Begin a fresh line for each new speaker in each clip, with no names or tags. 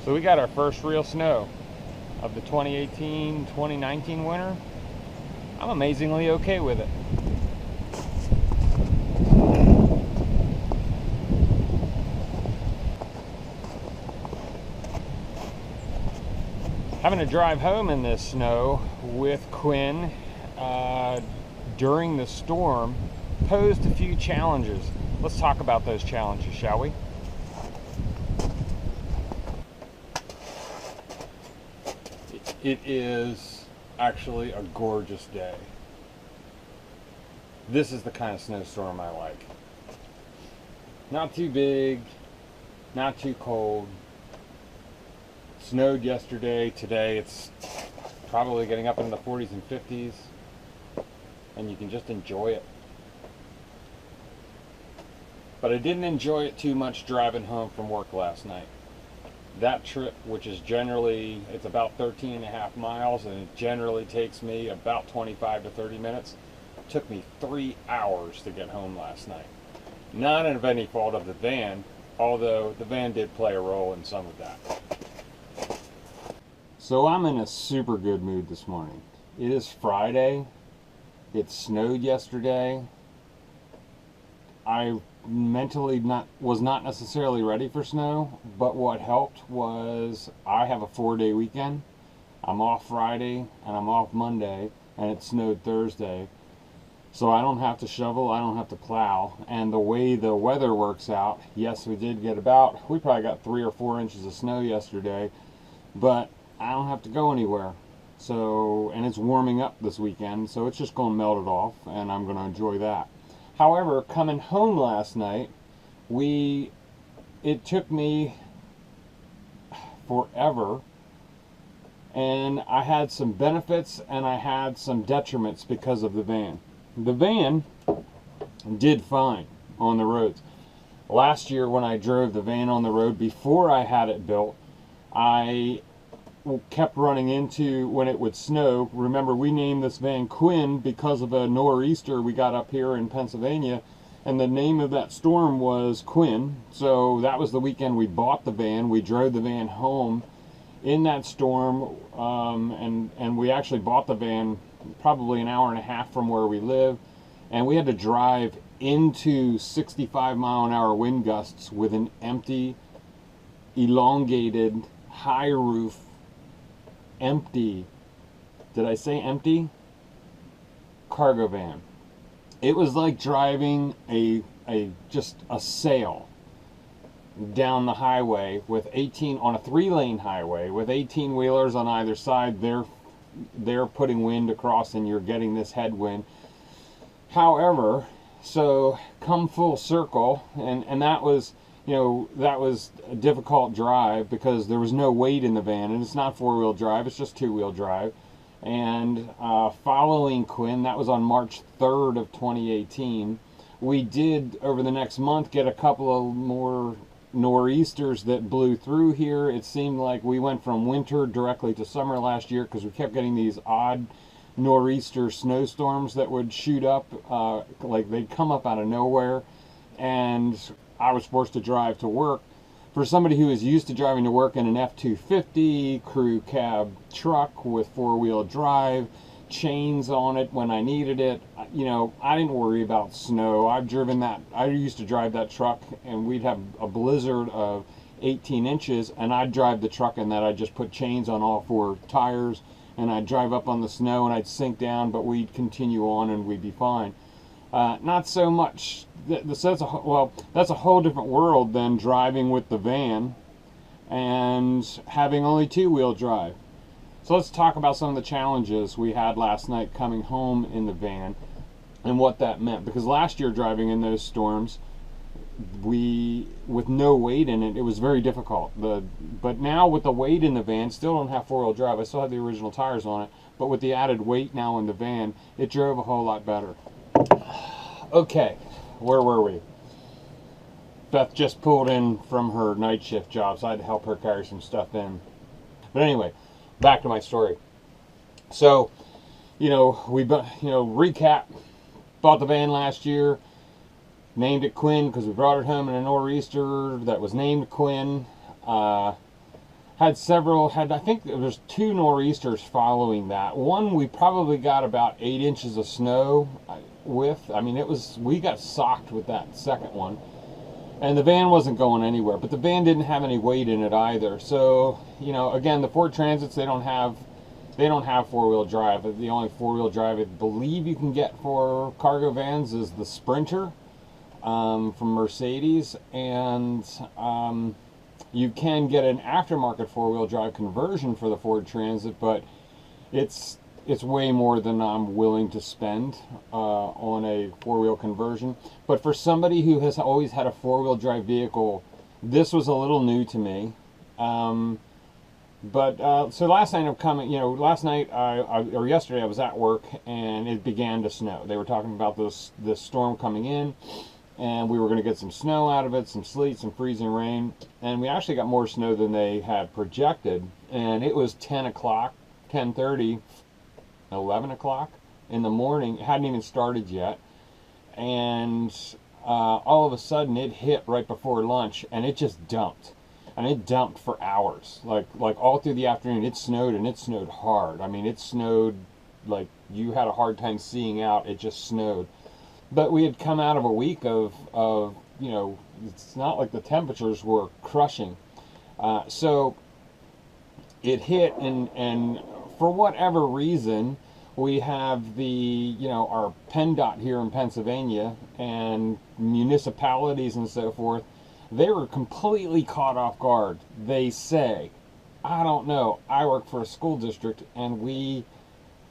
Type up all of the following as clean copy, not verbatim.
So we got our first real snow of the 2018-2019 winter. I'm amazingly okay with it. Having to drive home in this snow with Quinn during the storm posed a few challenges. Let's talk about those challenges, shall we? It is actually a gorgeous day. This is the kind of snowstorm I like. Not too big, not too cold. Snowed yesterday. Today it's probably getting up into the 40s and 50s, and you can just enjoy it. But I didn't enjoy it too much driving home from work last night. That trip, which is generally, it's about 13 and a half miles, and it generally takes me about 25 to 30 minutes, took me 3 hours to get home last night. Not of any fault of the van, although the van did play a role in some of that. So I'm in a super good mood this morning. It is Friday. It snowed yesterday. I mentally was not necessarily ready for snow, but what helped was I have a 4-day weekend. I'm off Friday and I'm off Monday, and it snowed Thursday. So I don't have to shovel, I don't have to plow. And the way the weather works out, yes, we probably got 3 or 4 inches of snow yesterday, but I don't have to go anywhere. So, and it's warming up this weekend, so it's just going to melt it off, and I'm going to enjoy that. However, coming home last night, it took me forever, and I had some benefits and I had some detriments because of the van. The van did fine on the roads. Last year when I drove the van on the road before I had it built, I kept running into, when it would snow, remember we named this van Quinn because of a nor'easter we got up here in Pennsylvania, and the name of that storm was Quinn. So that was the weekend we bought the van. We drove the van home in that storm, and we actually bought the van probably an hour and a half from where we live, and we had to drive into 65-mile-an-hour wind gusts with an empty, elongated, high roof, empty, did I say empty? Cargo van. It was like driving just a sail down the highway with 18 on a 3-lane highway with 18-wheelers on either side. They're putting wind across and you're getting this headwind. However, so come full circle, and that was, that was a difficult drive because there was no weight in the van, and it's not 4-wheel drive, it's just 2-wheel drive. And following Quinn, that was on March 3rd of 2018, we did, over the next month, get a couple of more nor'easters that blew through here. It seemed like we went from winter directly to summer last year because we kept getting these odd nor'easter snowstorms that would shoot up, like they'd come up out of nowhere, and I was forced to drive to work. For somebody who is used to driving to work in an F-250 crew cab truck with 4-wheel drive, chains on it when I needed it, I didn't worry about snow. I've driven that, I used to drive that truck, and we'd have a blizzard of 18 inches, and I'd drive the truck in that. I'd just put chains on all 4 tires, and I'd drive up on the snow, and I'd sink down, but we'd continue on, and we'd be fine. Not so much. That's a whole different world than driving with the van and having only 2-wheel drive. So let's talk about some of the challenges we had last night coming home in the van and what that meant. Because last year driving in those storms, with no weight in it, it was very difficult. But now with the weight in the van, still don't have 4-wheel drive. I still have the original tires on it, but with the added weight now in the van, it drove a whole lot better. Okay, where were we? Beth just pulled in from her night shift job, so I had to help her carry some stuff in. But anyway, back to my story. So, recap, bought the van last year, named it Quinn because we brought it home in a nor'easter that was named Quinn. I think there was 2 nor'easters following that. One we probably got about 8 inches of snow with. I mean, we got socked with that second one. And the van wasn't going anywhere, but the van didn't have any weight in it either. So, you know, again, the Ford Transits, they don't have 4-wheel drive. The only 4-wheel drive I believe you can get for cargo vans is the Sprinter from Mercedes, and you can get an aftermarket 4-wheel drive conversion for the Ford Transit, but it's way more than I'm willing to spend on a 4-wheel conversion. But for somebody who has always had a 4-wheel drive vehicle, this was a little new to me. So last night or yesterday I was at work and it began to snow. They were talking about this storm coming in, and we were going to get some snow out of it, some sleet, some freezing rain, and we actually got more snow than they had projected. And it was 10 o'clock, 10:30, 11 o'clock in the morning. It hadn't even started yet, and all of a sudden it hit right before lunch, and it just dumped. And it dumped for hours, like all through the afternoon. It snowed, and it snowed hard. I mean, it snowed like you had a hard time seeing out. It just snowed. But we had come out of a week of you know, it's not like the temperatures were crushing. So it hit, and for whatever reason, we have our PennDOT here in Pennsylvania and municipalities and so forth. They were completely caught off guard. They say, I don't know. I work for a school district, and we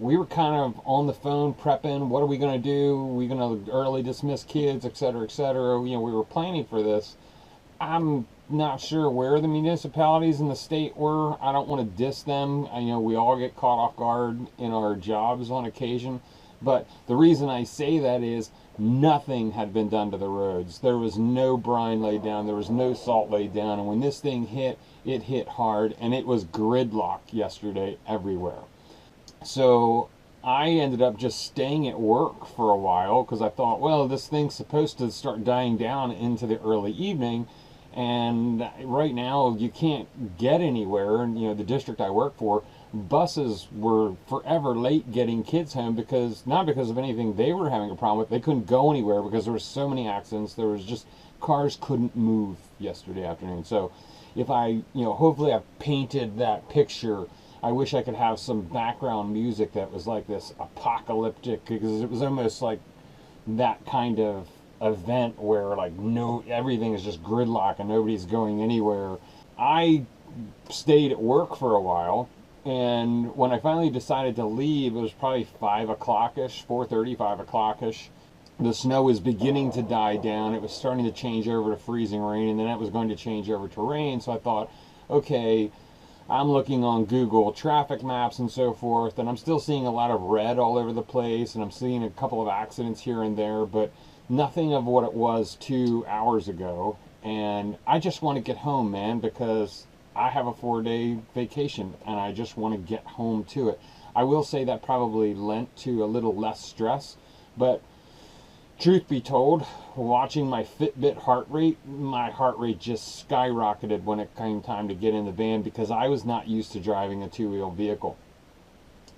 were kind of on the phone prepping. What are we going to do? Are we going to early dismiss kids, et cetera, et cetera? You know, we were planning for this. I'm not sure where the municipalities in the state were. I don't want to diss them. We all get caught off guard in our jobs on occasion. But the reason I say that is nothing had been done to the roads. There was no brine laid down. There was no salt laid down. And when this thing hit, it hit hard. And it was gridlock yesterday everywhere. So I ended up just staying at work for a while because I thought, well, this thing's supposed to start dying down into the early evening. And right now you can't get anywhere. And, the district I work for, buses were forever late getting kids home not because of anything they were having a problem with. They couldn't go anywhere because there were so many accidents. There was just, cars couldn't move yesterday afternoon. So if hopefully I've painted that picture. I wish I could have some background music that was like this apocalyptic, because it was almost like that kind of event where everything is just gridlock and nobody's going anywhere. I stayed at work for a while, and when I finally decided to leave, it was probably 5 o'clock-ish, 4:30, 5 o'clock-ish. The snow was beginning to die down. It was starting to change over to freezing rain, and then it was going to change over to rain. So I thought, okay, I'm looking on Google traffic maps and so forth, and I'm still seeing a lot of red all over the place, and I'm seeing a couple of accidents here and there, but nothing of what it was 2 hours ago. And I just want to get home, man, because I have a 4-day vacation and I just want to get home to it. I will say that probably lent to a little less stress, but truth be told, watching my Fitbit heart rate, my heart rate just skyrocketed when it came time to get in the van, because I was not used to driving a 2-wheel vehicle.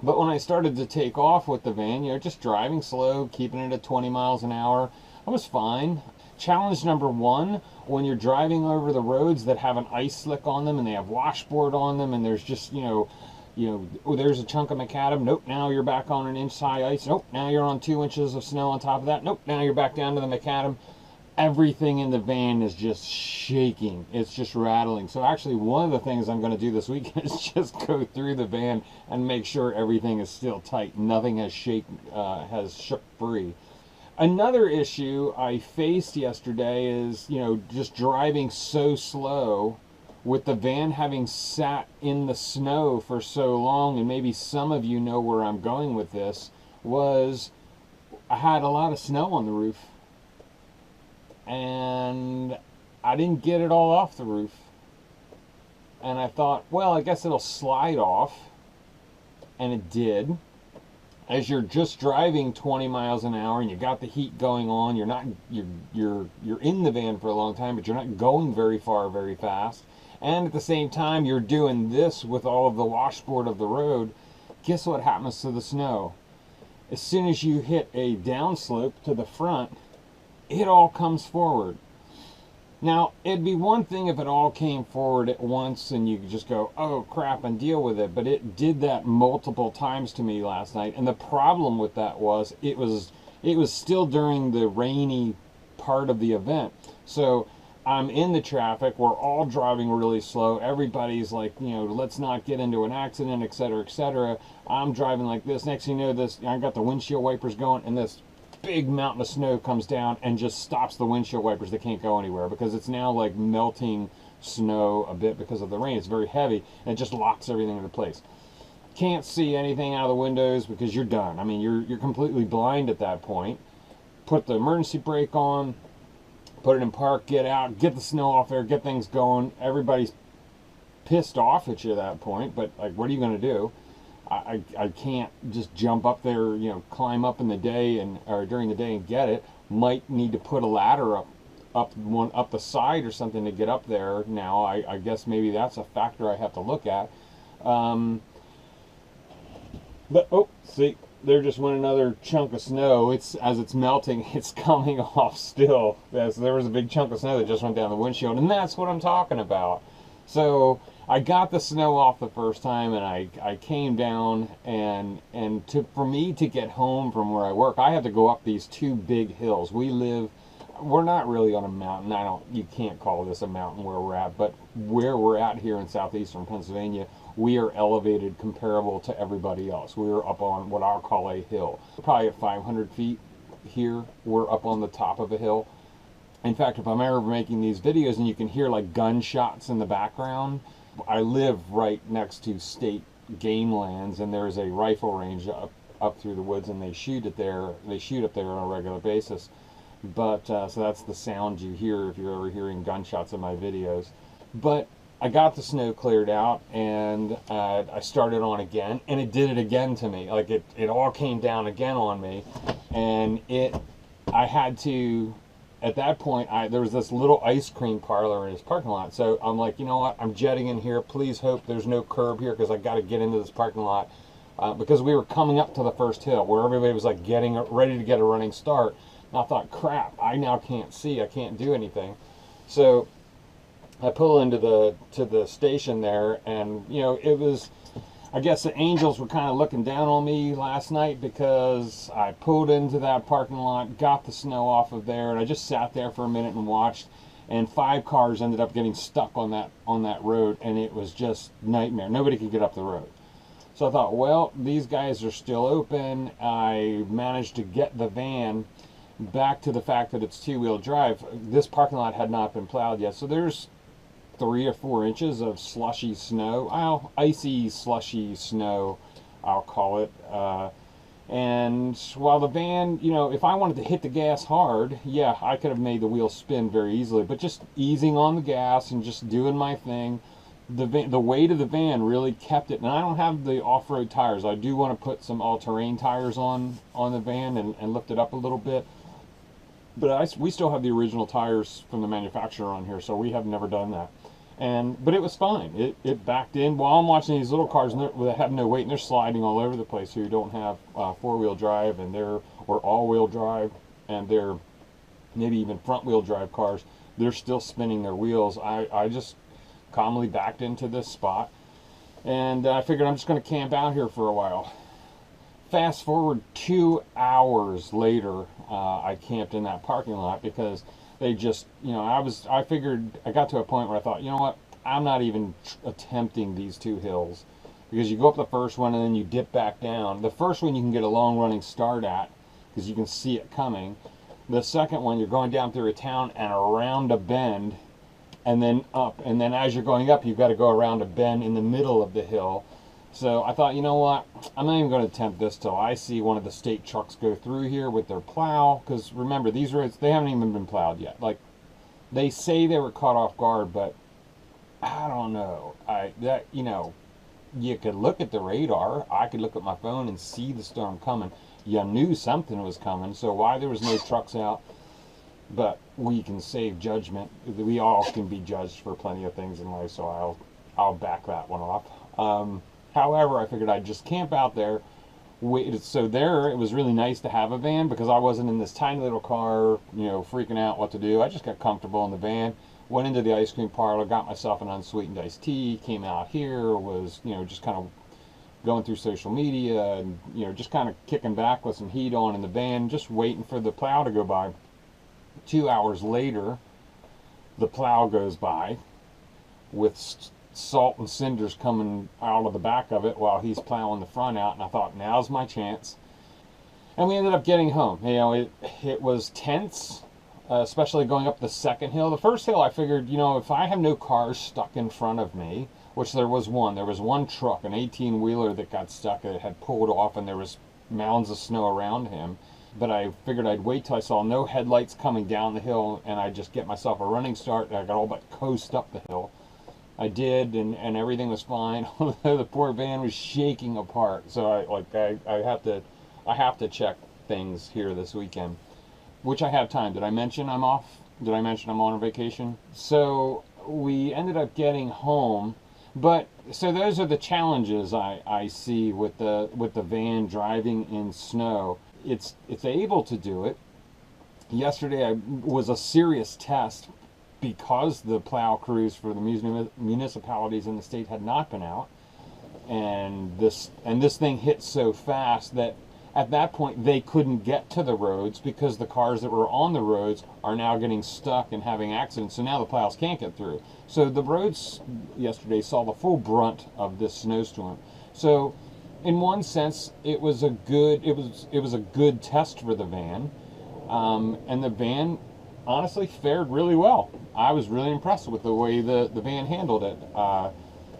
But when I started to take off with the van, just driving slow, keeping it at 20 miles an hour, I was fine. Challenge number one, when you're driving over the roads that have an ice slick on them and they have washboard on them, and there's just, there's a chunk of macadam. Nope, now you're back on an inch high ice. Nope, now you're on 2 inches of snow on top of that. Nope, now you're back down to the macadam. Everything in the van is just shaking. It's just rattling. So actually, one of the things I'm going to do this weekend is just go through the van and make sure everything is still tight. Nothing has shook free. Another issue I faced yesterday is, just driving so slow with the van having sat in the snow for so long, and maybe some of you know where I'm going with this, was I had a lot of snow on the roof. And I didn't get it all off the roof. And I thought, well, I guess it'll slide off. And it did. As you're just driving 20 miles an hour and you got the heat going on, you're in the van for a long time, but you're not going very far very fast. and at the same time you're doing this with all of the washboard of the road, guess what happens to the snow? As soon as you hit a downslope to the front, it all comes forward. Now, it'd be one thing if it all came forward at once and you could just go, oh crap, and deal with it, but it did that multiple times to me last night. And the problem with that was it was still during the rainy part of the event. So I'm in the traffic, we're all driving really slow, everybody's like, you know, let's not get into an accident, etc., etc. I'm driving like this, next thing you know, I got the windshield wipers going, and this big mountain of snow comes down and just stops the windshield wipers. They can't go anywhere because it's now like melting snow a bit because of the rain. It's very heavy and it just locks everything into place. Can't see anything out of the windows because you're done. I mean, you're completely blind at that point. Put the emergency brake on, put it in park, get out, get the snow off there, get things going. Everybody's pissed off at you at that point, but like, what are you going to do? I can't just jump up there, you know, climb up in the day or during the day and get it. Might need to put a ladder up the side or something to get up there. Now I guess maybe that's a factor I have to look at. But oh, see, there just went another chunk of snow. As it's melting, it's coming off still. So there was a big chunk of snow that just went down the windshield, and that's what I'm talking about. So I got the snow off the first time, and I came down, and for me to get home from where I work, I have to go up these two big hills. We're not really on a mountain. You can't call this a mountain where we're at, but where we're at here in southeastern Pennsylvania, we are elevated comparable to everybody else. We're up on what I'll call a hill. Probably at 500 feet here, we're up on the top of a hill. In fact, if I'm ever making these videos and you can hear like gunshots in the background, I live right next to state game lands, and there's a rifle range up through the woods, and they shoot up there on a regular basis. But so that's the sound you hear if you're ever hearing gunshots in my videos. But I got the snow cleared out, and I started on again, and it did it again to me. Like it all came down again on me, and I had to. At that point, there was this little ice cream parlor in his parking lot. So I'm like, you know what? I'm jetting in here. Please hope there's no curb here because I got to get into this parking lot. Because we were coming up to the first hill where everybody was like getting ready to get a running start. And I thought, crap, I now can't see. I can't do anything. So I pull into the station there, and you know, it was. I guess the angels were kind of looking down on me last night because I pulled into that parking lot, got the snow off of there, and I just sat there for a minute and watched, and 5 cars ended up getting stuck on that road, and it was just nightmare. Nobody could get up the road. So I thought, well, these guys are still open. I managed to get the van back to the fact that it's 2-wheel drive. This parking lot had not been plowed yet, so there's 3 or 4 inches of slushy snow, icy slushy snow, I'll call it. And while the van, you know, if I wanted to hit the gas hard, yeah, I could have made the wheels spin very easily, but just easing on the gas and just doing my thing, the weight of the van really kept it. And I don't have the off-road tires. I do want to put some all-terrain tires on the van and lift it up a little bit. But we still have the original tires from the manufacturer on here, so we have never done that. But it was fine. It backed in while I'm watching these little cars, and they have no weight, and they're sliding all over the place. Who don't have 4-wheel drive, or all-wheel drive, and they're maybe even front-wheel drive cars. They're still spinning their wheels. I just calmly backed into this spot, and I figured I'm just going to camp out here for a while. Fast forward 2 hours later, I camped in that parking lot because they just, you know, I figured, I got to a point where I thought, you know what, I'm not even attempting these 2 hills, because you go up the first one and then you dip back down. The first one you can get a long running start at because you can see it coming. The second one, you're going down through a town and around a bend and then up, and then as you're going up, you've got to go around a bend in the middle of the hill. So I thought, you know what, I'm not even going to attempt this till I see one of the state trucks go through here with their plow, because remember, these roads, they haven't even been plowed yet. Like, they say they were caught off guard, but I don't know. You know, you could look at the radar. I could look at my phone and see the storm coming. You knew something was coming, so why there was no trucks out, but we can save judgment. We all can be judged for plenty of things in life, so I'll back that one off. However, I figured I'd just camp out there. So there, it was really nice to have a van because I wasn't in this tiny little car, freaking out what to do. I just got comfortable in the van, went into the ice cream parlor, got myself an unsweetened iced tea, came out here, was, just kind of going through social media and, just kind of kicking back with some heat on in the van, just waiting for the plow to go by. 2 hours later, the plow goes by with salt and cinders coming out of the back of it while he's plowing the front out, and I thought, now's my chance. And we ended up getting home. It was tense, especially going up the second hill. The first hill, I figured, if I have no cars stuck in front of me, which there was one truck, an 18-wheeler that got stuck. It had pulled off, and there was mounds of snow around him. But I figured I'd wait till I saw no headlights coming down the hill, and I'd just get myself a running start, and I got all but coast up the hill. I did, and everything was fine. Although the poor van was shaking apart. So I have to check things here this weekend, which I have time. Did I mention I'm off? Did I mention I'm on a vacation? So we ended up getting home, but so those are the challenges I see with the van driving in snow. It's able to do it. Yesterday was a serious test because the plow crews for the municipalities in the state had not been out, and this thing hit so fast that at that point they couldn't get to the roads because the cars that were on the roads are now getting stuck and having accidents, so now the plows can't get through. So the roads yesterday saw the full brunt of this snowstorm. So in one sense, it was a good test for the van, and the van honestly fared really well. I was really impressed with the way the van handled it.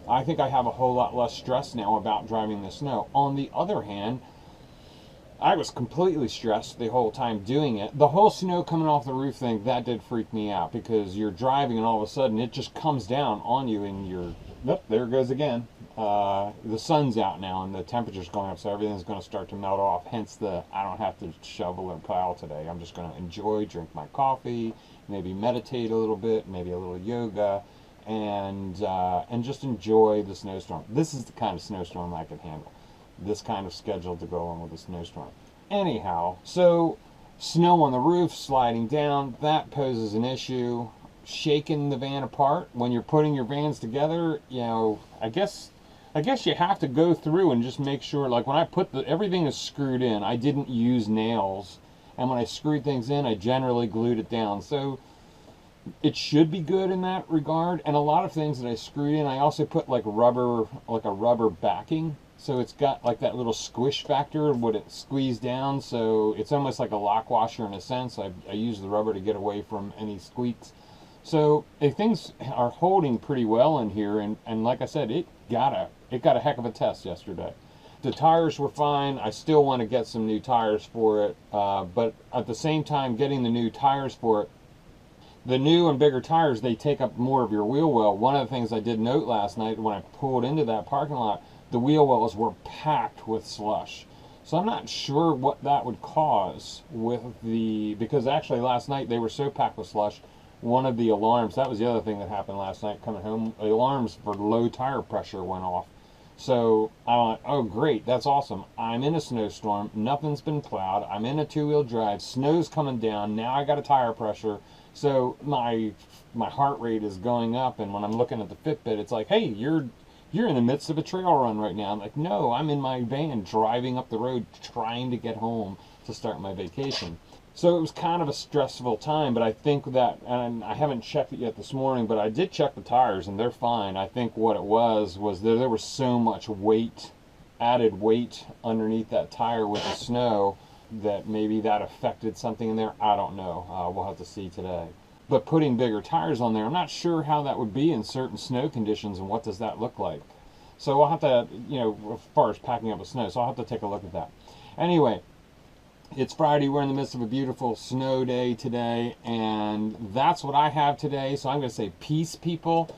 I think I have a whole lot less stress now about driving the snow. On the other hand, I was completely stressed the whole time doing it. The whole snow coming off the roof thing, that did freak me out because you're driving and all of a sudden it just comes down on you and there it goes again. The sun's out now and the temperature's going up, so everything's going to start to melt off. Hence I don't have to shovel or plow today. I'm just going to enjoy, drink my coffee, maybe meditate a little bit, maybe a little yoga, and just enjoy the snowstorm. This is the kind of snowstorm I can handle. This kind of schedule to go on with a snowstorm. Anyhow, so snow on the roof, sliding down, that poses an issue. Shaking the van apart when you're putting your vans together, I guess you have to go through and just make sure, like when I put everything is screwed in, I didn't use nails, and when I screwed things in, I generally glued it down. So it should be good in that regard. And a lot of things that I screwed in, I also put like a rubber backing. So it's got like that little squish factor, would it squeeze down? So it's almost like a lock washer in a sense. I use the rubber to get away from any squeaks. So things are holding pretty well in here, and like I said, it got a heck of a test yesterday. The tires were fine. I still want to get some new tires for it, but at the same time, getting the new tires for it, the new and bigger tires, they take up more of your wheel well. One of the things I did note last night when I pulled into that parking lot, the wheel wells were packed with slush. So I'm not sure what that would cause because actually last night they were so packed with slush, one of the alarms, that was the other thing that happened last night coming home, the alarms for low tire pressure went off. So I went, oh great, that's awesome. I'm in a snowstorm, nothing's been plowed, I'm in a two-wheel drive, snow's coming down, now I got a tire pressure. So my heart rate is going up, and when I'm looking at the Fitbit, it's like, hey, you're in the midst of a trail run right now. I'm like, no, I'm in my van driving up the road trying to get home to start my vacation. So it was kind of a stressful time, but I think that, and I haven't checked it yet this morning, but I did check the tires and they're fine. I think what it was there was so much weight, added weight underneath that tire with the snow that maybe that affected something in there. I don't know. We'll have to see today. But putting bigger tires on there, I'm not sure how that would be in certain snow conditions and what does that look like. So I'll have to, as far as packing up with snow, so I'll have to take a look at that. Anyway, it's Friday. We're in the midst of a beautiful snow day today, and that's what I have today. So I'm going to say peace, people.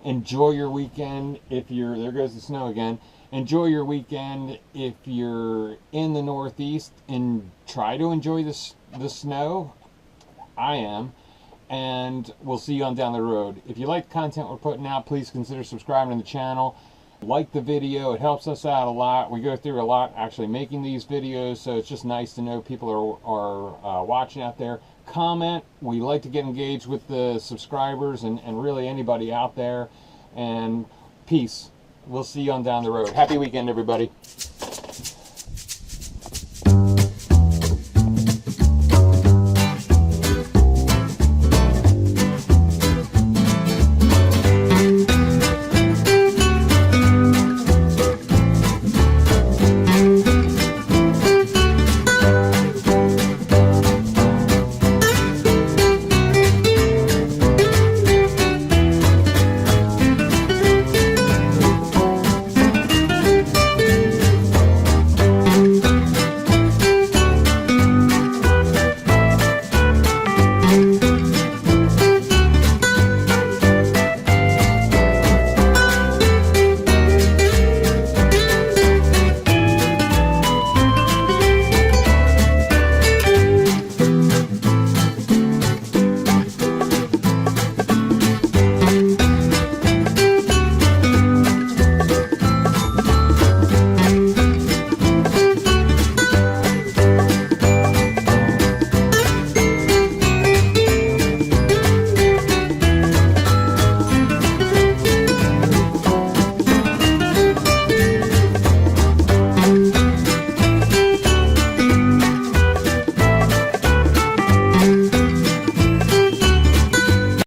Enjoy your weekend. There goes the snow again. Enjoy your weekend if you're in the Northeast, and try to enjoy the snow. I am. And we'll see you on down the road. If you like the content we're putting out, please consider subscribing to the channel. Like the video, it helps us out a lot. We go through a lot actually making these videos, so it's just nice to know people are watching out there. Comment. We like to get engaged with the subscribers and really anybody out there. And peace. We'll see you on down the road. Happy weekend, everybody.